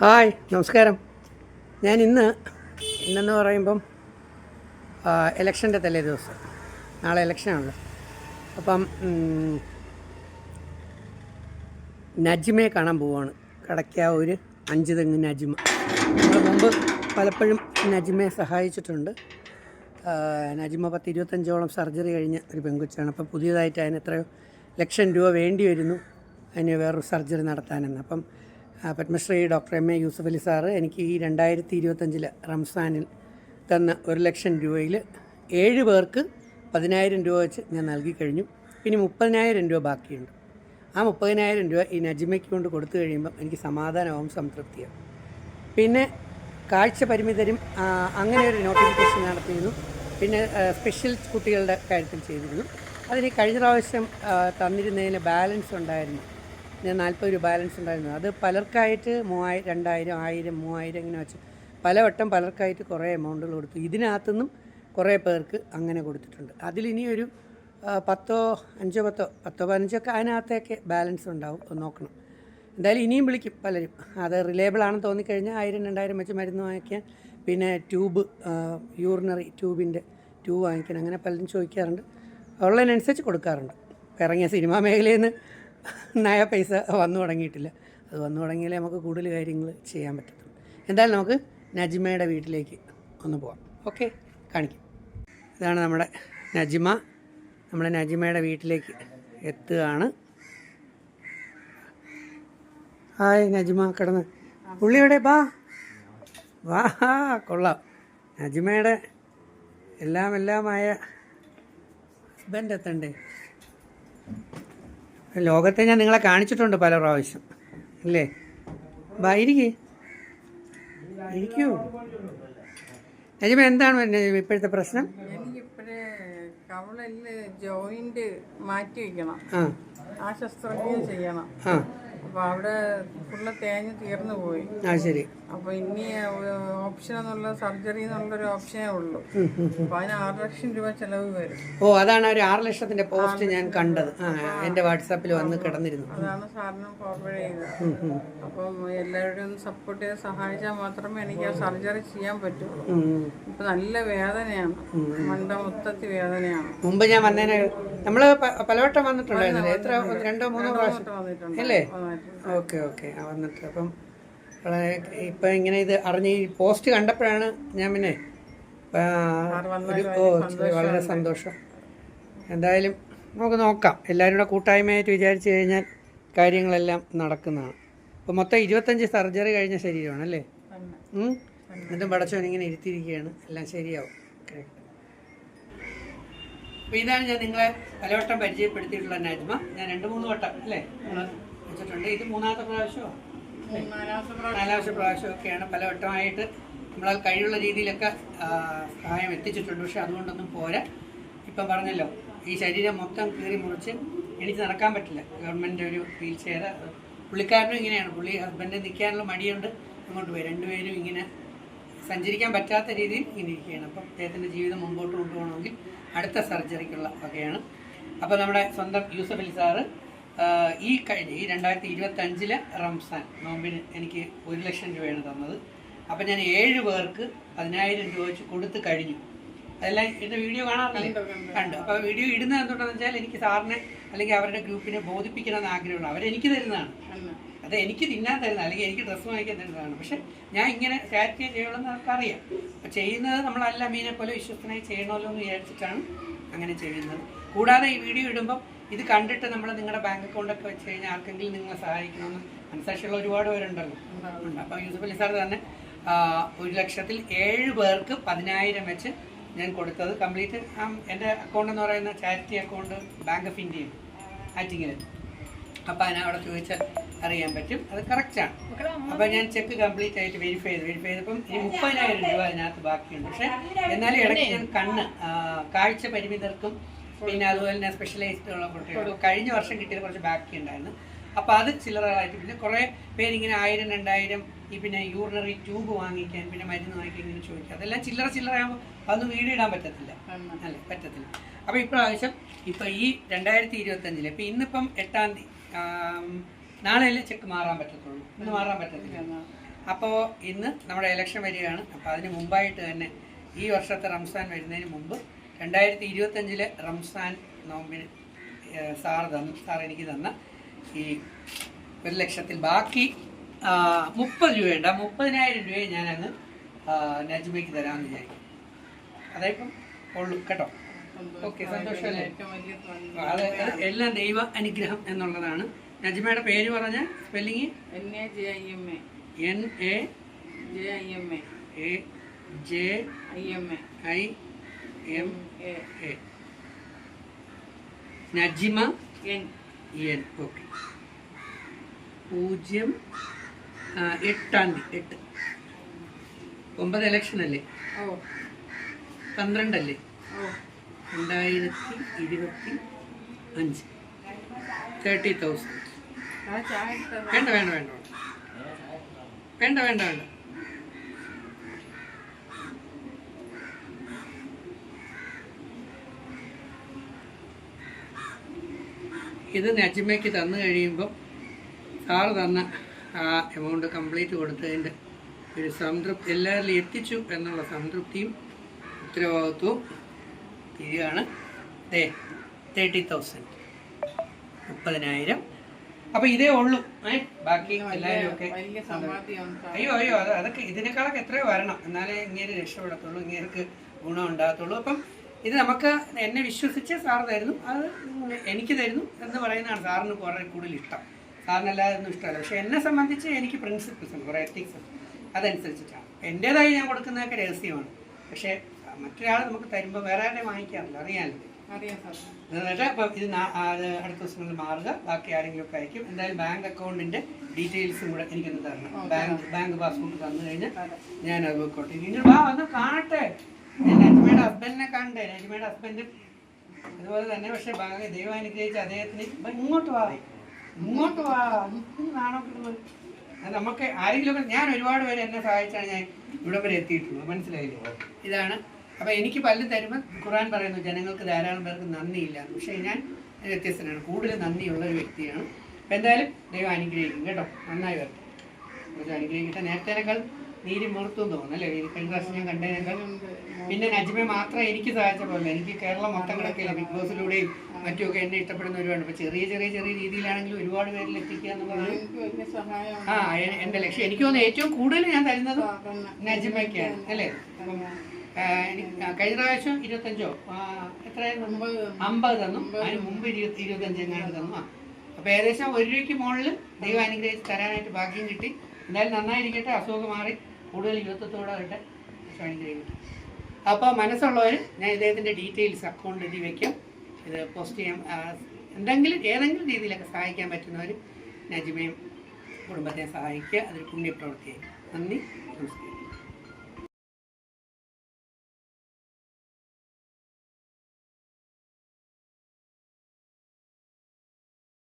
Hi, നമസ്കാരം. ഞാൻ ഇന്നെന്ന് പറയുമ്പം ഇലക്ഷൻ്റെ തലേ ദിവസം, നാളെ ഇലക്ഷനാണല്ലോ. അപ്പം നജ്മയെ കാണാൻ പോവുകയാണ്. കടയ്ക്കാവൂര് 5 തെങ്ങ് നജ്മ. നമ്മൾ മുമ്പ് പലപ്പോഴും നജ്മയെ സഹായിച്ചിട്ടുണ്ട്. നജ്മ 10-25ഓളം സർജറി കഴിഞ്ഞ ഒരു പെൺകൊച്ചാണ്. അപ്പം പുതിയതായിട്ട് അതിന് എത്രയോ ലക്ഷം രൂപ വേണ്ടി വരുന്നു അതിന് വേറൊരു സർജറി നടത്താനെന്ന്. അപ്പം Padmashri doctor M A Yusuff Ali sir എനിക്ക് ഈ 2025 റംസാനിൽ തന്ന 1 ലക്ഷം രൂപയിൽ 7 പേർക്ക് 10,000 രൂപ വെച്ച് ഞാൻ നൽകി കഴിഞ്ഞു. പിന്നെ 30,000 രൂപ ബാക്കിയുണ്ട്. ആ 30,000 രൂപ ഈ നജ്മയ്ക്ക് കൊണ്ട് കൊടുത്തു കഴിയുമ്പം എനിക്ക് സമാധാനവും സംതൃപ്തിയാവും. പിന്നെ കാഴ്ച പരിമിതരും അങ്ങനെ ഒരു നോട്ടിഫിക്കേഷൻ നടത്തിയിരുന്നു. പിന്നെ സ്പെഷ്യൽ കുട്ടികളുടെ കാര്യത്തിൽ ചെയ്തിരുന്നു. അതിന് കഴിഞ്ഞ പ്രാവശ്യം തന്നിരുന്നതിന് ബാലൻസ് ഉണ്ടായിരുന്നു. ഞാൻ 40 രൂപ ബാലൻസ് ഉണ്ടായിരുന്നു. അത് പലർക്കായിട്ട് 3,000, 2,000, 1,000, 3,000 ഇങ്ങനെ വെച്ച് പലവട്ടം പലർക്കായിട്ട് കുറേ എമൗണ്ടുകൾ കൊടുത്തു. ഇതിനകത്തുനിന്നും കുറേ പേർക്ക് അങ്ങനെ കൊടുത്തിട്ടുണ്ട്. അതിലിനിയൊരു 10, 15 ഒക്കെ അതിനകത്തേക്ക് ബാലൻസ് ഉണ്ടാവും. നോക്കണം. എന്തായാലും ഇനിയും വിളിക്കും പലരും. അത് റിലയബിൾ ആണെന്ന് തോന്നിക്കഴിഞ്ഞാൽ 1,000, 2,000 വെച്ച് മരുന്ന് വാങ്ങിക്കാൻ, പിന്നെ യൂറിനറി ട്യൂബിൻ്റെ ട്യൂബ് വാങ്ങിക്കാൻ, അങ്ങനെ പലരും ചോദിക്കാറുണ്ട്. ഉള്ളതിനനുസരിച്ച് കൊടുക്കാറുണ്ട്. ഇറങ്ങിയ സിനിമാ മേഖലയിൽ നിന്ന് പൈസ വന്നു തുടങ്ങിയിട്ടില്ല. അത് വന്നു തുടങ്ങിയാലേ നമുക്ക് കൂടുതൽ കാര്യങ്ങൾ ചെയ്യാൻ പറ്റത്തുള്ളൂ. എന്തായാലും നമുക്ക് നജ്മയുടെ വീട്ടിലേക്ക് ഒന്ന് പോവാം. ഓക്കെ, കാണിക്കും. ഇതാണ് നമ്മുടെ നജ്മ. നമ്മുടെ നജ്മയുടെ വീട്ടിലേക്ക് എത്തുകയാണ്. ഹായ് നജ്മ, കിടന്ന് പുള്ളിയുടെ വാ കൊള്ളാം. നജ്മയുടെ എല്ലാമായ ഹസ്ബൻഡ് എത്തണ്ടേ? ലോകത്തെ ഞാൻ നിങ്ങളെ കാണിച്ചിട്ടുണ്ട് പല പ്രാവശ്യം അല്ലേ? ഇരിക്കൂ. നജ്മ, എന്താണ് ഇപ്പോഴത്തെ പ്രശ്നം? എനിക്കിപ്പോഴേ കവളില് ജോയിന്റ് മാറ്റി വയ്ക്കണം. ആ ശസ്ത്രക്രിയ ചെയ്യണം. അപ്പൊ അവിടെ ഫുള്ള് തേഞ്ഞ് തീർന്നു പോയി. ശരി. അപ്പൊ ഇനി ഓപ്ഷൻ എന്നുള്ള സർജറി എന്നുള്ളൊരു ഓപ്ഷനേ ഉള്ളൂ. അപ്പൊ അതിന് 6 ലക്ഷം രൂപ ചെലവ് വരും. അതാണ് ഒരു 6 ലക്ഷത്തിന്റെ പോസ്റ്റ് ഞാൻ കണ്ടത്. എന്റെ വാട്സാപ്പിൽ വന്ന് കിടന്നിരുന്നു. അതാണ് സാറിന് ഫോർവേഡ് ചെയ്തത്. അപ്പം എല്ലാവരുടെയും ഒന്ന് സപ്പോർട്ട് ചെയ്ത് സഹായിച്ചാൽ മാത്രമേ എനിക്ക് ആ സർജറി ചെയ്യാൻ പറ്റൂ. ഇപ്പൊ നല്ല വേദനയാണ്, മണ്ട മൊത്തത്തിൽ വേദനയാണ്. മുമ്പ് ഞാൻ വന്നതിന് നമ്മള് പലവട്ടം വന്നിട്ടുണ്ടായിരുന്നില്ലേ? എത്ര 2-3 പ്രാവശ്യം അല്ലേ? ഓക്കെ വന്നിട്ട്. അപ്പം ഇപ്പം ഇങ്ങനെ ഇത് അറിഞ്ഞ് ഈ പോസ്റ്റ് കണ്ടപ്പോഴാണ് ഞാൻ പിന്നെ വളരെ സന്തോഷം. എന്തായാലും നമുക്ക് നോക്കാം. എല്ലാവരും കൂടെ കൂട്ടായ്മയായിട്ട് വിചാരിച്ചു കഴിഞ്ഞാൽ കാര്യങ്ങളെല്ലാം നടക്കുന്നതാണ്. അപ്പോൾ മൊത്തം 25 സർജറി കഴിഞ്ഞ ശരീരമാണ് അല്ലേ? എന്നിട്ടും പടച്ചോൻ ഇങ്ങനെ ഇരുത്തിയിരിക്കുകയാണ്. എല്ലാം ശരിയാവും. അപ്പോൾ ഇതാണ് ഞാൻ നിങ്ങളെ പലവട്ടം പരിചയപ്പെടുത്തിയിട്ടുള്ള നജ്മ. ഞാൻ 2-3 വട്ടം അല്ലേ വെച്ചിട്ടുണ്ട്. ഇത് 3ാമത്തെ പ്രാവശ്യമോ 4ാമത്തെ പ്രാവശ്യമൊക്കെയാണ്. പലവട്ടമായിട്ട് നമ്മളാൽ കഴിയുള്ള രീതിയിലൊക്കെ സഹായം എത്തിച്ചിട്ടുണ്ട്. പക്ഷെ അതുകൊണ്ടൊന്നും പോരാ. ഇപ്പം പറഞ്ഞല്ലോ, ഈ ശരീരം മൊത്തം കീറി മുറിച്ച് എനിക്ക് നടക്കാൻ പറ്റില്ല. ഗവൺമെൻറ് ഒരു വീൽ ചെയർ. പുള്ളിക്കാരനും ഇങ്ങനെയാണ്. പുള്ളി ഹസ്ബൻഡ് നിൽക്കാനുള്ള മടിയുണ്ട്. അങ്ങോട്ട് പോയി 2 പേരും ഇങ്ങനെ സഞ്ചരിക്കാൻ പറ്റാത്ത രീതിയിൽ ഇങ്ങനെ ഇരിക്കുകയാണ്. അപ്പം അദ്ദേഹത്തിൻ്റെ ജീവിതം മുമ്പോട്ട് കൊണ്ടുപോകണമെങ്കിൽ അടുത്ത സർജറിക്കുള്ള വകയാണ്. അപ്പോൾ നമ്മുടെ സ്വന്തം യൂസഫ് അലി സാറ് ഈ 2025 റംസാൻ നോമ്പിന് എനിക്ക് 1 ലക്ഷം രൂപയാണ് തന്നത്. അപ്പം ഞാൻ 7 പേർക്ക് 10,000 രൂപ വെച്ച് കൊടുത്തു കഴിഞ്ഞു. അതെല്ലാം എൻ്റെ വീഡിയോ കാണാറില്ലേ? കണ്ടു. അപ്പോൾ വീഡിയോ ഇടുന്നത് എന്തുകൊണ്ടെന്ന് വെച്ചാൽ എനിക്ക് സാറിനെ അല്ലെങ്കിൽ അവരുടെ ഗ്രൂപ്പിനെ ബോധിപ്പിക്കണമെന്ന് ആഗ്രഹമുള്ളൂ. അവരെനിക്ക് തരുന്നതാണ്. അത് എനിക്ക് തിന്നാൻ തരുന്നത്, അല്ലെങ്കിൽ എനിക്ക് ഡ്രസ്സ് വാങ്ങിക്കാൻ തരുന്നതാണ്. പക്ഷെ ഞാൻ ഇങ്ങനെ ചാരിറ്റി ചെയ്യണമെന്ന് നമുക്കറിയാം. അപ്പോൾ ചെയ്യുന്നത് നമ്മളല്ല മീനെ പോലെ വിശ്വസ്തനായി ചെയ്യണമല്ലോ എന്ന് വിചാരിച്ചിട്ടാണ് അങ്ങനെ ചെയ്യുന്നത്. കൂടാതെ ഈ വീഡിയോ ഇടുമ്പം ഇത് കണ്ടിട്ട് നമ്മൾ നിങ്ങളുടെ ബാങ്ക് അക്കൗണ്ടൊക്കെ വെച്ച് കഴിഞ്ഞാൽ ആർക്കെങ്കിലും നിങ്ങളെ സഹായിക്കണമെന്ന് മനസ്സാക്ഷിയുള്ള ഒരുപാട് പേരുണ്ടല്ലോ. അപ്പോൾ യൂസഫ് അലി സാർ തന്നെ 1 ലക്ഷത്തിൽ 7 പേർക്ക് 10,000 വെച്ച് ഞാൻ കൊടുത്തത് കംപ്ലീറ്റ്. എൻ്റെ അക്കൗണ്ട് എന്ന് പറയുന്ന ചാരിറ്റി അക്കൗണ്ട് ബാങ്ക് ഓഫ് ഇന്ത്യയിൽ ആറ്റിങ്ങിൽ. അപ്പോൾ അതിനവിടെ ചോദിച്ചാൽ അറിയാൻ പറ്റും. അത് കറക്റ്റാണ്. അപ്പോൾ ഞാൻ ചെക്ക് കംപ്ലീറ്റ് ആയിട്ട് വെരിഫൈ ചെയ്തപ്പം ഇനി 30,000 രൂപ അതിനകത്ത് ബാക്കിയുണ്ട്. പക്ഷേ എന്നാലും ഇടയ്ക്ക് ഞാൻ കാഴ്ച പരിമിതർക്കും പിന്നെ അതുപോലെ തന്നെ സ്പെഷ്യലൈസ്ഡ് ഉള്ള കുട്ടികൾക്ക് കഴിഞ്ഞ വർഷം കിട്ടിയത് കുറച്ച് ബാക്കി ഉണ്ടായിരുന്നു. അപ്പോൾ അത് ചില്ലറകളായിട്ട് പിന്നെ കുറേ പേരിങ്ങനെ 1,000, 2,000 ഈ പിന്നെ യൂറിനറി ട്യൂബ് വാങ്ങിക്കാൻ, പിന്നെ മരുന്ന് വാങ്ങിക്കാൻ ഇങ്ങനെ ചോദിക്കുക. അതെല്ലാം ചില്ലറയാകുമ്പോൾ അതൊന്നും വീഡിയോ ഇടാൻ പറ്റത്തില്ല. അപ്പോൾ ഇപ്രാവശ്യം ഇപ്പോൾ ഈ 2025 ഇപ്പോൾ ഇന്നിപ്പം 8-ാം തീയതി, നാളെയല്ലേ ചെക്ക് മാറാൻ പറ്റത്തുള്ളൂ. ഇന്ന് മാറാൻ പറ്റത്തില്ല. അപ്പോൾ ഇന്ന് നമ്മുടെ ഇലക്ഷൻ വരികയാണ്. അപ്പോൾ അതിന് മുമ്പായിട്ട് തന്നെ ഈ വർഷത്തെ റംസാൻ വരുന്നതിന് മുമ്പ് 2025 റംസാൻ നോമ്പിന് സാർ എനിക്ക് തന്ന ഈ 1,00,000 ബാക്കി 30 രൂപയുണ്ട്. ആ 30,000 രൂപയെ ഞാനങ്ങ് നജ്മയ്ക്ക് തരാമെന്ന് വിചാരിക്കും. അതായിപ്പം ഉള്ളു കേട്ടോ. ഓക്കെ, സന്തോഷമല്ലേ? അത് എല്ലാം ദൈവ അനുഗ്രഹം എന്നുള്ളതാണ്. നജ്മയുടെ പേര് പറഞ്ഞ spelling NAJIMA. Najma N. Okay. 08 9 election അല്ലേ? 12 അല്ലേ? 2025 30,000. വേണ്ട വേണ്ട വേണ്ട വേണ്ട വേണ്ട വേണ്ട. ഇത് നജ്മയ്ക്ക് തന്നു കഴിയുമ്പം സാറ് തന്ന ആ എമൗണ്ട് കംപ്ലീറ്റ് കൊടുത്തതിൻ്റെ ഒരു സംതൃപ്തി, എല്ലാവരിലും എത്തിച്ചു എന്നുള്ള സംതൃപ്തിയും ഉത്തരവാദിത്വവും തീരുകയാണ്. 30,000 30,000. അപ്പോൾ ഇതേ ഉള്ളൂ. ബാക്കി എല്ലാവരും ഒക്കെ അയ്യോ അതൊക്കെ ഇതിനേക്കാളൊക്കെ എത്രയോ വരണം, എന്നാലേ ഇങ്ങനെ രക്ഷപ്പെടത്തുള്ളൂ, ഇങ്ങേർക്ക് ഗുണം ഉണ്ടാകത്തുള്ളൂ. അപ്പം ഇത് നമുക്ക് എന്നെ വിശ്വസിച്ച് സാറ് തരുന്നു, അത് എനിക്ക് തരുന്നു എന്ന് പറയുന്നതാണ് സാറിന് കുറേ കൂടുതൽ ഇഷ്ടം. സാറിനല്ലാതെ ഒന്നും ഇഷ്ടമല്ല. പക്ഷെ എന്നെ സംബന്ധിച്ച് എനിക്ക് പ്രിൻസിപ്പിൾസ് ഉണ്ട്, കുറേ എത്തിക്സ് ഉണ്ട്. അതനുസരിച്ചിട്ടാണ് എൻ്റേതായി ഞാൻ കൊടുക്കുന്നതൊക്കെ രഹസ്യമാണ്. പക്ഷേ മറ്റൊരാൾ നമുക്ക് തരുമ്പോൾ വേറെ ആരെയും വാങ്ങിക്കാറില്ല, അറിയാമല്ലോ. എന്നിട്ട് അപ്പം ഇത് അടുത്ത ദിവസങ്ങളിൽ മാറുക. ബാക്കി ആരെങ്കിലും ഒക്കെ അയക്കും. എന്തായാലും ബാങ്ക് അക്കൗണ്ടിൻ്റെ ഡീറ്റെയിൽസും കൂടെ എനിക്കൊന്ന് തരണം. ബാങ്ക് പാസ്ബുക്ക് തന്നു കഴിഞ്ഞാൽ ഞാൻ അത് വെക്കോട്ടെ. നിങ്ങൾ വന്ന് കാണട്ടെ, നജ്മയുടെ ഹസ്ബൻഡിനെ കാണണ്ടേ? നജ്മയുടെ ഹസ്ബൻഡും അതുപോലെ തന്നെ. പക്ഷെ ദൈവം അനുഗ്രഹിച്ച് അദ്ദേഹത്തിന് ഇങ്ങോട്ട് വാ നാണോ കിട്ടുന്നത്. അത് നമുക്ക് ആരെങ്കിലും ഞാൻ ഒരുപാട് പേര് എന്നെ സഹായിച്ചാണ് ഞാൻ ഇവിടം വരെ എത്തിയിട്ടുള്ളത്, മനസ്സിലായില്ലേ? ഇതാണ്. അപ്പം എനിക്ക് പലരും തരുമ്പോൾ ഖുർആൻ പറയുന്നു ജനങ്ങൾക്ക് ധാരാളം പേർക്ക് നന്ദിയില്ല. പക്ഷേ ഞാൻ വ്യത്യസ്തനാണ്, കൂടുതൽ നന്ദിയുള്ള ഒരു വ്യക്തിയാണ്. അപ്പം എന്തായാലും ദൈവം അനുഗ്രഹിക്കും കേട്ടോ, നന്നായി വരട്ടെ. അനുഗ്രഹിക്കട്ടെ. നേരത്തേനേക്കാൾ നീരി മുഹൂർത്തം തോന്നുന്നു അല്ലേ? കഴിഞ്ഞ പ്രാവശ്യം ഞാൻ കണ്ടതിനേക്കാൾ. പിന്നെ നജ്മയെ മാത്രം എനിക്ക് സഹായിച്ച പോലെ എനിക്ക് കേരളം മൊത്തം കിടക്കില്ല. ബിഗ് ബോസിലൂടെയും മറ്റുമൊക്കെ എന്നെ ഇഷ്ടപ്പെടുന്ന ഒരുപാട്. ഇപ്പം ചെറിയ രീതിയിലാണെങ്കിലും ഒരുപാട് പേരിൽ എത്തിക്കുക എന്നുള്ളതാണ് എൻ്റെ ലക്ഷ്യം. എനിക്ക് തോന്നുന്നു ഏറ്റവും കൂടുതൽ ഞാൻ തരുന്നത് നജ്മയ്ക്കാണ് അല്ലേ? അപ്പം കഴിഞ്ഞ പ്രാവശ്യം 25 എത്രയായിരുന്നു? 50 തന്നു. അതിന് മുമ്പ് 25 എങ്ങാണ്ട് തന്നു. അപ്പോൾ ഏകദേശം 1 രൂപയ്ക്ക് മുകളിൽ ദൈവം അനുഗ്രഹിച്ച് തരാനായിട്ട് ഭാഗ്യം കിട്ടി. എന്തായാലും നന്നായിരിക്കട്ടെ, അസുഖം മാറി കൂടുതൽ യുവത്വത്തോടെ ആയിട്ട് അനുഗ്രഹിക്കട്ടെ. അപ്പോൾ മനസ്സുള്ളവർ ഞാൻ ഇദ്ദേഹത്തിൻ്റെ ഡീറ്റെയിൽസ് അക്കൗണ്ട് എഴുതി വയ്ക്കാം. ഇത് പോസ്റ്റ് ചെയ്യാൻ ഏതെങ്കിലും രീതിയിലൊക്കെ സഹായിക്കാൻ പറ്റുന്നവർ നജ്മയും കുടുംബത്തെ സഹായിക്കുക. അതൊരു പുണ്യപ്രവൃത്തിയായി. നന്ദി, നമസ്കാരം.